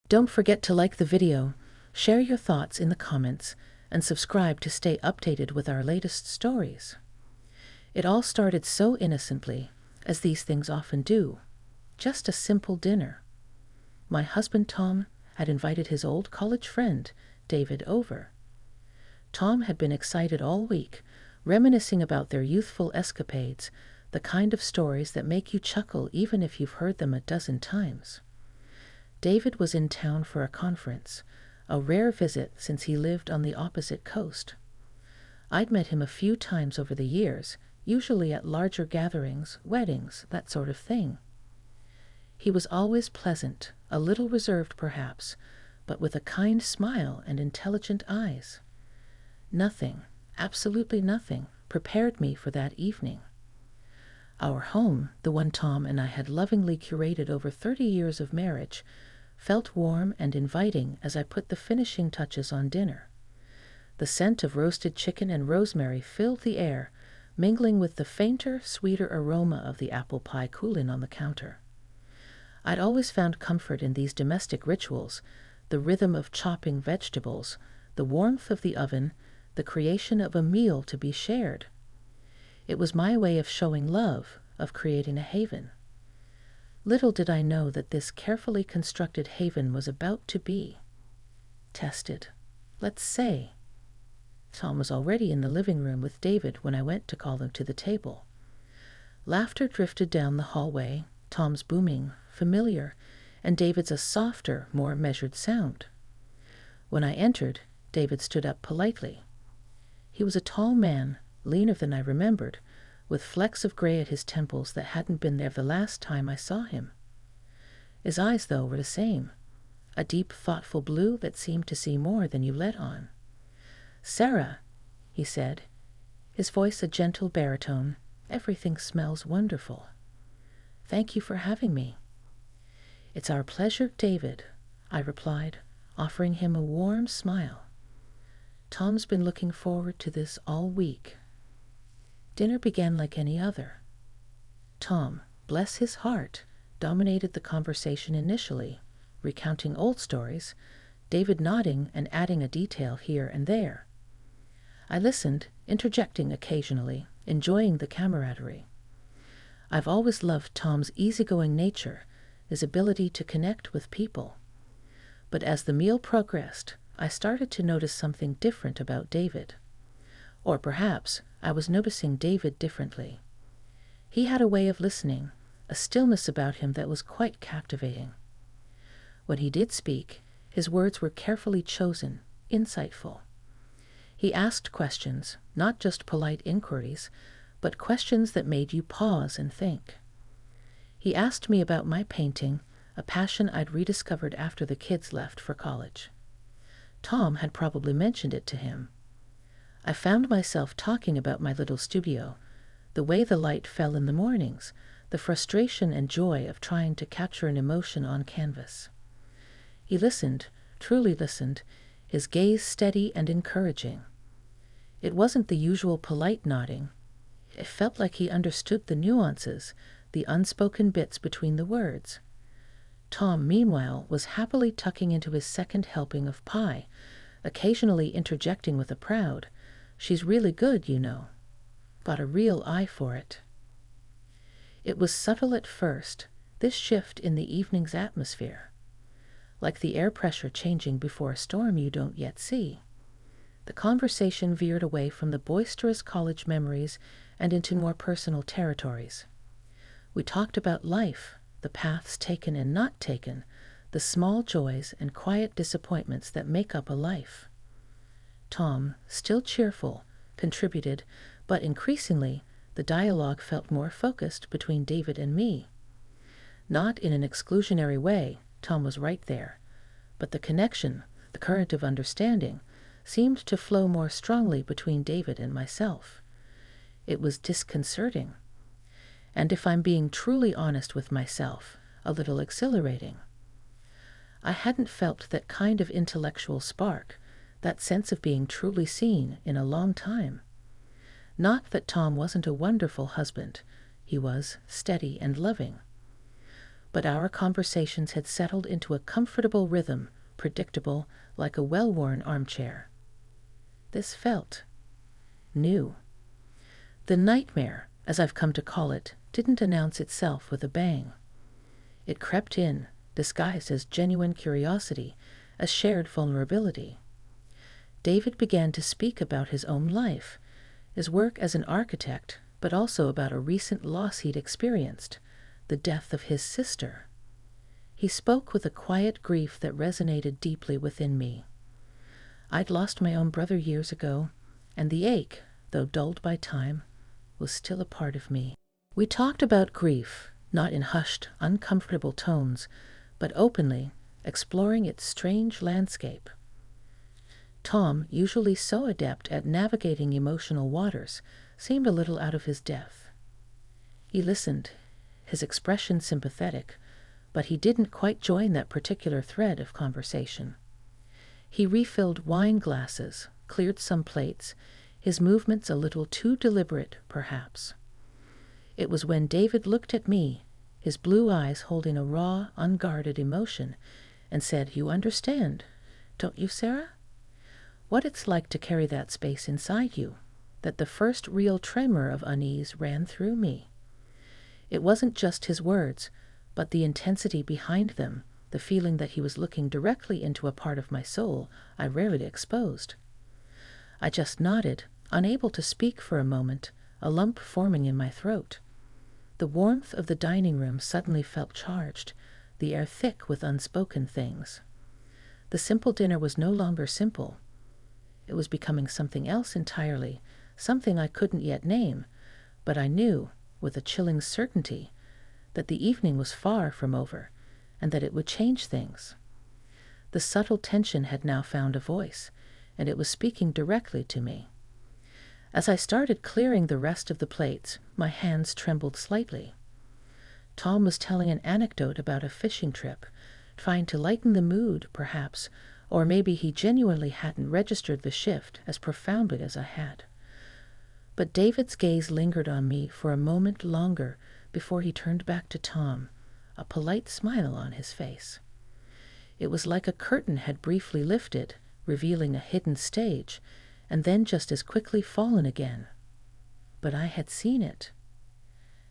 Don't forget to like the video, share your thoughts in the comments, and subscribe to stay updated with our latest stories. It all started so innocently, as these things often do. Just a simple dinner. My husband Tom had invited his old college friend, David, over. Tom had been excited all week, reminiscing about their youthful escapades, the kind of stories that make you chuckle even if you've heard them a dozen times. David was in town for a conference, a rare visit since he lived on the opposite coast. I'd met him a few times over the years, usually at larger gatherings, weddings, that sort of thing. He was always pleasant, a little reserved perhaps, but with a kind smile and intelligent eyes. Nothing, absolutely nothing, prepared me for that evening. Our home, the one Tom and I had lovingly curated over 30 years of marriage, felt warm and inviting as I put the finishing touches on dinner. The scent of roasted chicken and rosemary filled the air, mingling with the fainter, sweeter aroma of the apple pie cooling on the counter. I'd always found comfort in these domestic rituals, the rhythm of chopping vegetables, the warmth of the oven, the creation of a meal to be shared. It was my way of showing love, of creating a haven. Little did I know that this carefully constructed haven was about to be tested. Let's say. Tom was already in the living room with David when I went to call him to the table. Laughter drifted down the hallway, Tom's booming, familiar, and David's a softer, more measured sound. When I entered, David stood up politely. He was a tall man, leaner than I remembered, with flecks of gray at his temples that hadn't been there the last time I saw him. His eyes, though, were the same, a deep, thoughtful blue that seemed to see more than you let on. "Sarah," he said, his voice a gentle baritone, "everything smells wonderful. Thank you for having me." "It's our pleasure, David," I replied, offering him a warm smile. "Tom's been looking forward to this all week." Dinner began like any other. Tom, bless his heart, dominated the conversation initially, recounting old stories, David nodding and adding a detail here and there. I listened, interjecting occasionally, enjoying the camaraderie. I've always loved Tom's easygoing nature, his ability to connect with people. But as the meal progressed, I started to notice something different about David. Or perhaps I was noticing David differently. He had a way of listening, a stillness about him that was quite captivating. When he did speak, his words were carefully chosen, insightful. He asked questions, not just polite inquiries, but questions that made you pause and think. He asked me about my painting, a passion I'd rediscovered after the kids left for college. Tom had probably mentioned it to him. I found myself talking about my little studio, the way the light fell in the mornings, the frustration and joy of trying to capture an emotion on canvas. He listened, truly listened, his gaze steady and encouraging. It wasn't the usual polite nodding. It felt like he understood the nuances, the unspoken bits between the words. Tom, meanwhile, was happily tucking into his second helping of pie, occasionally interjecting with a proud, "She's really good, you know. Got a real eye for it." It was subtle at first, this shift in the evening's atmosphere. Like the air pressure changing before a storm you don't yet see. The conversation veered away from the boisterous college memories and into more personal territories. We talked about life, the paths taken and not taken, the small joys and quiet disappointments that make up a life. Tom, still cheerful, contributed, but increasingly the dialogue felt more focused between David and me. Not in an exclusionary way, Tom was right there, but the connection, the current of understanding, seemed to flow more strongly between David and myself. It was disconcerting. And if I'm being truly honest with myself, a little exhilarating. I hadn't felt that kind of intellectual spark, that sense of being truly seen, in a long time. Not that Tom wasn't a wonderful husband. He was steady and loving. but our conversations had settled into a comfortable rhythm, predictable like a well-worn armchair. This felt new. The nightmare, as I've come to call it, didn't announce itself with a bang. It crept in, disguised as genuine curiosity, as shared vulnerability. David began to speak about his own life, his work as an architect, but also about a recent loss he'd experienced, the death of his sister. He spoke with a quiet grief that resonated deeply within me. I'd lost my own brother years ago, and the ache, though dulled by time, was still a part of me. We talked about grief, not in hushed, uncomfortable tones, but openly, exploring its strange landscape. Tom, usually so adept at navigating emotional waters, seemed a little out of his depth. He listened, his expression sympathetic, but he didn't quite join that particular thread of conversation. He refilled wine glasses, cleared some plates, his movements a little too deliberate, perhaps. It was when David looked at me, his blue eyes holding a raw, unguarded emotion, and said, "You understand, don't you, Sarah? What it's like to carry that space inside you," that the first real tremor of unease ran through me. It wasn't just his words, but the intensity behind them, the feeling that he was looking directly into a part of my soul I rarely exposed. I just nodded, unable to speak for a moment, a lump forming in my throat. The warmth of the dining room suddenly felt charged, the air thick with unspoken things. The simple dinner was no longer simple. It was becoming something else entirely, something I couldn't yet name, but I knew, with a chilling certainty, that the evening was far from over, and that it would change things. The subtle tension had now found a voice, and it was speaking directly to me. As I started clearing the rest of the plates, my hands trembled slightly. Tom was telling an anecdote about a fishing trip, trying to lighten the mood, perhaps, or maybe he genuinely hadn't registered the shift as profoundly as I had. But David's gaze lingered on me for a moment longer before he turned back to Tom, a polite smile on his face. It was like a curtain had briefly lifted, revealing a hidden stage, and then just as quickly fallen again. But I had seen it,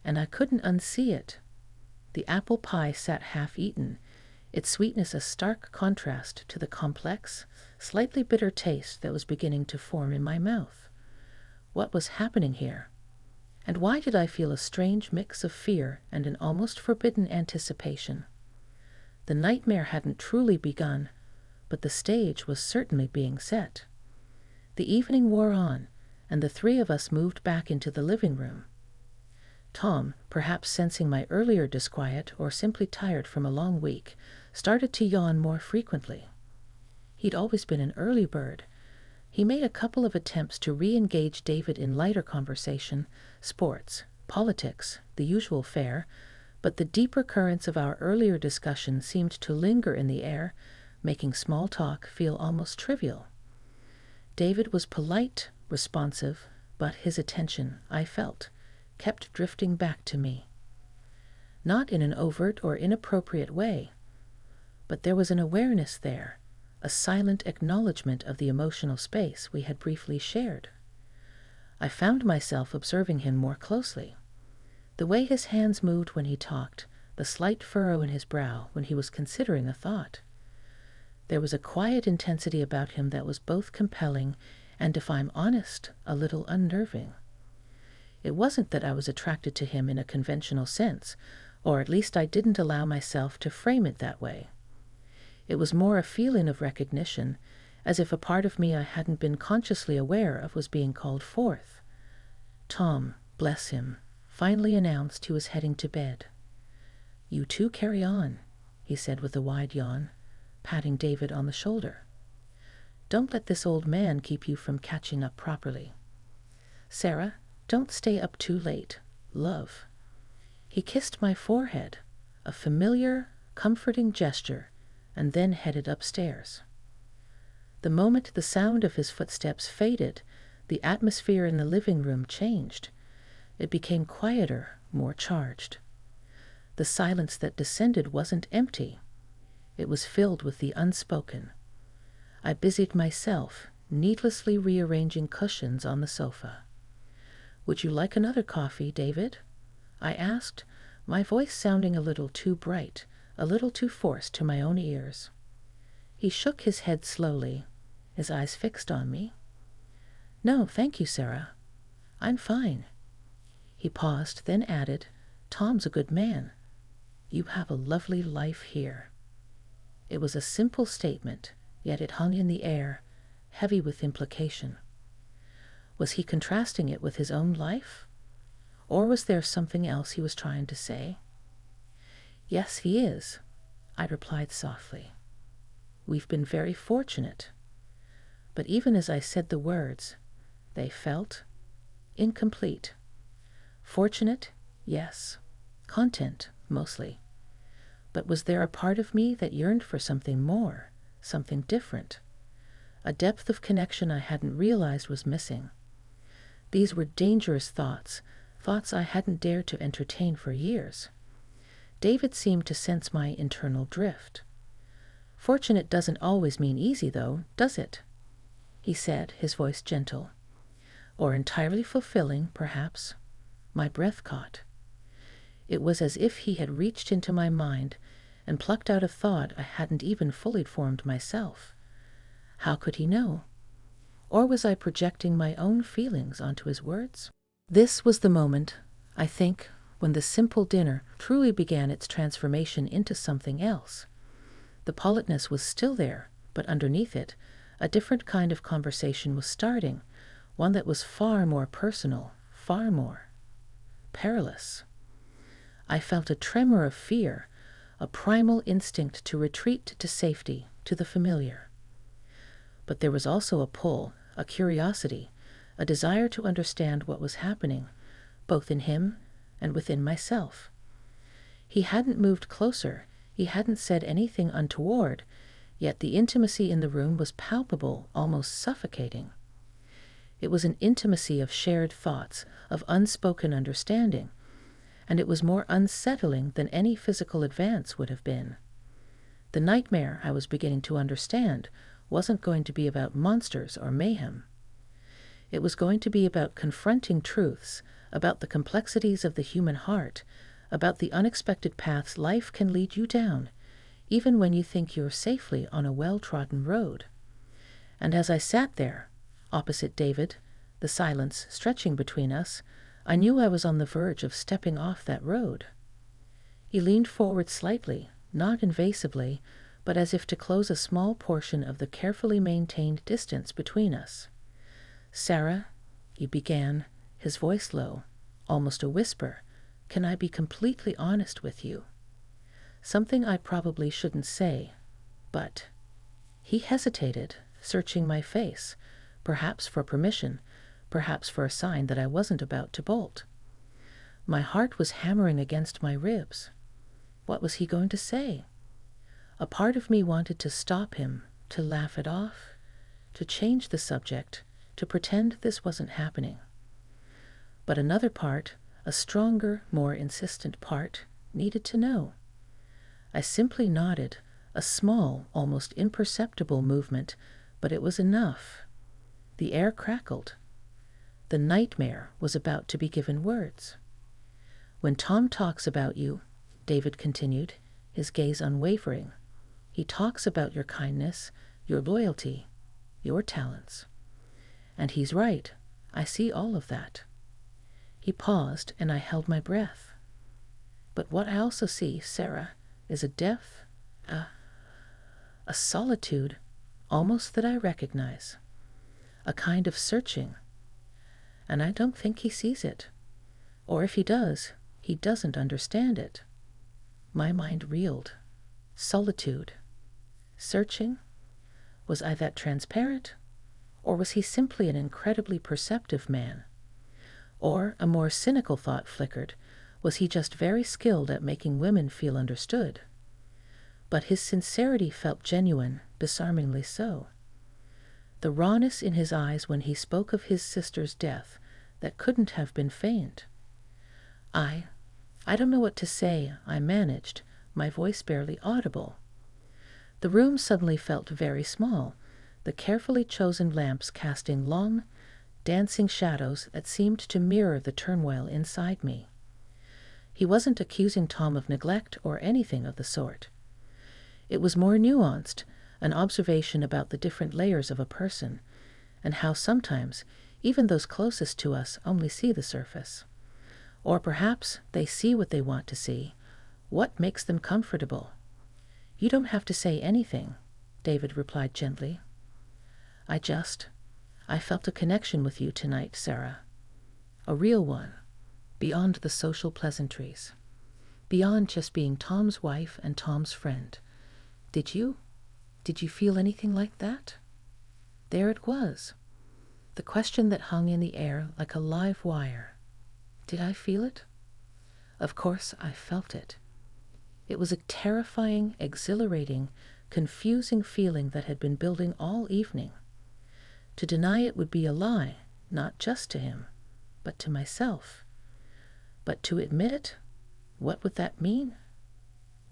and I couldn't unsee it. The apple pie sat half-eaten, its sweetness a stark contrast to the complex, slightly bitter taste that was beginning to form in my mouth. What was happening here? And why did I feel a strange mix of fear and an almost forbidden anticipation? The nightmare hadn't truly begun, but the stage was certainly being set. The evening wore on, and the three of us moved back into the living room. Tom, perhaps sensing my earlier disquiet or simply tired from a long week, started to yawn more frequently. He'd always been an early bird. He made a couple of attempts to re-engage David in lighter conversation, sports, politics, the usual fare, but the deeper currents of our earlier discussion seemed to linger in the air, making small talk feel almost trivial. David was polite, responsive, but his attention, I felt, kept drifting back to me. Not in an overt or inappropriate way, but there was an awareness there, a silent acknowledgement of the emotional space we had briefly shared. I found myself observing him more closely. The way his hands moved when he talked, the slight furrow in his brow when he was considering a thought. There was a quiet intensity about him that was both compelling and, if I'm honest, a little unnerving. It wasn't that I was attracted to him in a conventional sense, or at least I didn't allow myself to frame it that way. It was more a feeling of recognition, as if a part of me I hadn't been consciously aware of was being called forth. Tom, bless him, finally announced he was heading to bed. "You two carry on," he said with a wide yawn, patting David on the shoulder. "Don't let this old man keep you from catching up properly. Sarah, don't stay up too late. Love." He kissed my forehead, a familiar, comforting gesture, and then headed upstairs. The moment the sound of his footsteps faded, the atmosphere in the living room changed. It became quieter, more charged. The silence that descended wasn't empty. It was filled with the unspoken. I busied myself, needlessly rearranging cushions on the sofa. "Would you like another coffee, David?" I asked, my voice sounding a little too bright, a little too forced to my own ears. He shook his head slowly, his eyes fixed on me. "No, thank you, Sarah. I'm fine." He paused, then added, "Tom's a good man. You have a lovely life here." It was a simple statement, yet it hung in the air, heavy with implication. Was he contrasting it with his own life? Or was there something else he was trying to say? "Yes, he is," I replied softly. "We've been very fortunate." But even as I said the words, they felt incomplete. Fortunate, yes. Content, mostly. But was there a part of me that yearned for something more, something different? A depth of connection I hadn't realized was missing. These were dangerous thoughts, thoughts I hadn't dared to entertain for years. David seemed to sense my internal drift. "Fortunate doesn't always mean easy, though, does it?" he said, his voice gentle. "Or entirely fulfilling, perhaps." My breath caught. It was as if he had reached into my mind and plucked out a thought I hadn't even fully formed myself. How could he know? Or was I projecting my own feelings onto his words? This was the moment, I think, when the simple dinner truly began its transformation into something else. The politeness was still there, but underneath it, a different kind of conversation was starting, one that was far more personal, far more perilous. I felt a tremor of fear, a primal instinct to retreat to safety, to the familiar. But there was also a pull, a curiosity, a desire to understand what was happening, both in him and within myself. He hadn't moved closer, he hadn't said anything untoward, yet the intimacy in the room was palpable, almost suffocating. It was an intimacy of shared thoughts, of unspoken understanding, and it was more unsettling than any physical advance would have been. The nightmare, I was beginning to understand, wasn't going to be about monsters or mayhem. It was going to be about confronting truths, about the complexities of the human heart, about the unexpected paths life can lead you down, even when you think you're safely on a well-trodden road. And as I sat there, opposite David, the silence stretching between us, I knew I was on the verge of stepping off that road. He leaned forward slightly, not invasively, but as if to close a small portion of the carefully maintained distance between us. "Sarah," he began, his voice low, almost a whisper, "can I be completely honest with you? Something I probably shouldn't say, but—" He hesitated, searching my face, perhaps for permission, perhaps for a sign that I wasn't about to bolt. My heart was hammering against my ribs. What was he going to say? A part of me wanted to stop him, to laugh it off, to change the subject, to pretend this wasn't happening. But another part, a stronger, more insistent part, needed to know. I simply nodded, a small, almost imperceptible movement, but it was enough. The air crackled. The nightmare was about to be given words. "When Tom talks about you," David continued, his gaze unwavering, "he talks about your kindness, your loyalty, your talents. And he's right. I see all of that." He paused, and I held my breath. "But what I also see, Sarah, is a depth, a solitude, almost that I recognize. A kind of searching. And I don't think he sees it. Or if he does, he doesn't understand it." My mind reeled. Solitude. Searching? Was I that transparent? Or was he simply an incredibly perceptive man? Or, a more cynical thought flickered, was he just very skilled at making women feel understood? But his sincerity felt genuine, disarmingly so. The rawness in his eyes when he spoke of his sister's death, that couldn't have been feigned. I "I don't know what to say," I managed, my voice barely audible. The room suddenly felt very small, the carefully chosen lamps casting long, dancing shadows that seemed to mirror the turmoil inside me. He wasn't accusing Tom of neglect or anything of the sort. It was more nuanced, an observation about the different layers of a person, and how sometimes even those closest to us only see the surface. Or perhaps they see what they want to see, what makes them comfortable. "You don't have to say anything," David replied gently. I felt a connection with you tonight, Sarah. A real one, beyond the social pleasantries, beyond just being Tom's wife and Tom's friend. Did you? Did you feel anything like that?" There it was, the question that hung in the air like a live wire. Did I feel it? Of course I felt it. It was a terrifying, exhilarating, confusing feeling that had been building all evening. To deny it would be a lie, not just to him, but to myself. But to admit it, what would that mean?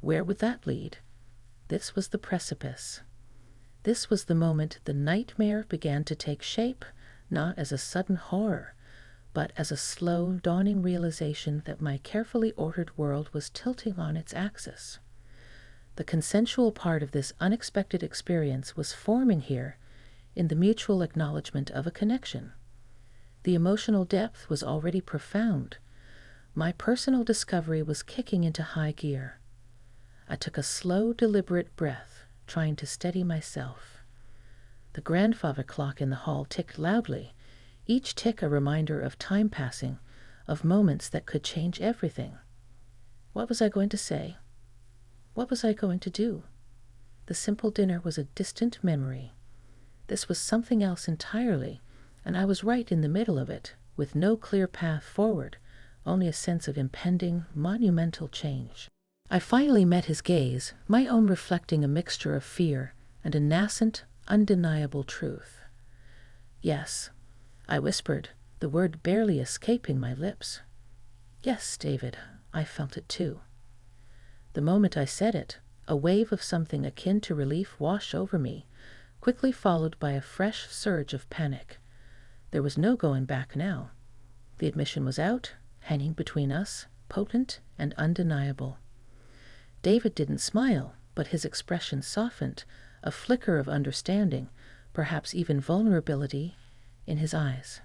Where would that lead? This was the precipice. This was the moment the nightmare began to take shape, not as a sudden horror, but as a slow, dawning realization that my carefully ordered world was tilting on its axis. The consensual part of this unexpected experience was forming here in the mutual acknowledgement of a connection. The emotional depth was already profound. My personal discovery was kicking into high gear. I took a slow, deliberate breath, trying to steady myself. The grandfather clock in the hall ticked loudly, each tick a reminder of time passing, of moments that could change everything. What was I going to say? What was I going to do? The simple dinner was a distant memory. This was something else entirely, and I was right in the middle of it, with no clear path forward, only a sense of impending, monumental change. I finally met his gaze, my own reflecting a mixture of fear and a nascent, undeniable truth. "Yes," I whispered, the word barely escaping my lips. "Yes, David, I felt it too." The moment I said it, a wave of something akin to relief washed over me, quickly followed by a fresh surge of panic. There was no going back now. The admission was out, hanging between us, potent and undeniable. David didn't smile, but his expression softened, a flicker of understanding, perhaps even vulnerability, in his eyes.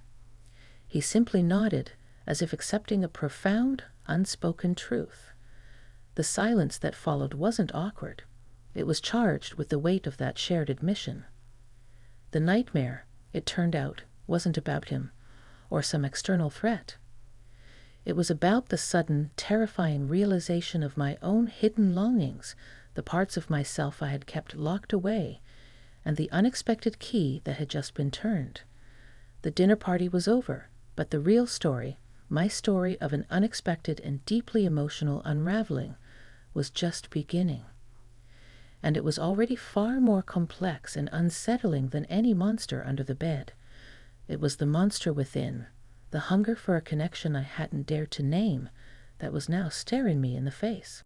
He simply nodded, as if accepting a profound, unspoken truth. The silence that followed wasn't awkward. It was charged with the weight of that shared admission. The nightmare, it turned out, wasn't about him, or some external threat. It was about the sudden, terrifying realization of my own hidden longings, the parts of myself I had kept locked away, and the unexpected key that had just been turned. The dinner party was over, but the real story, my story of an unexpected and deeply emotional unraveling, was just beginning. And it was already far more complex and unsettling than any monster under the bed. It was the monster within, the hunger for a connection I hadn't dared to name, that was now staring me in the face.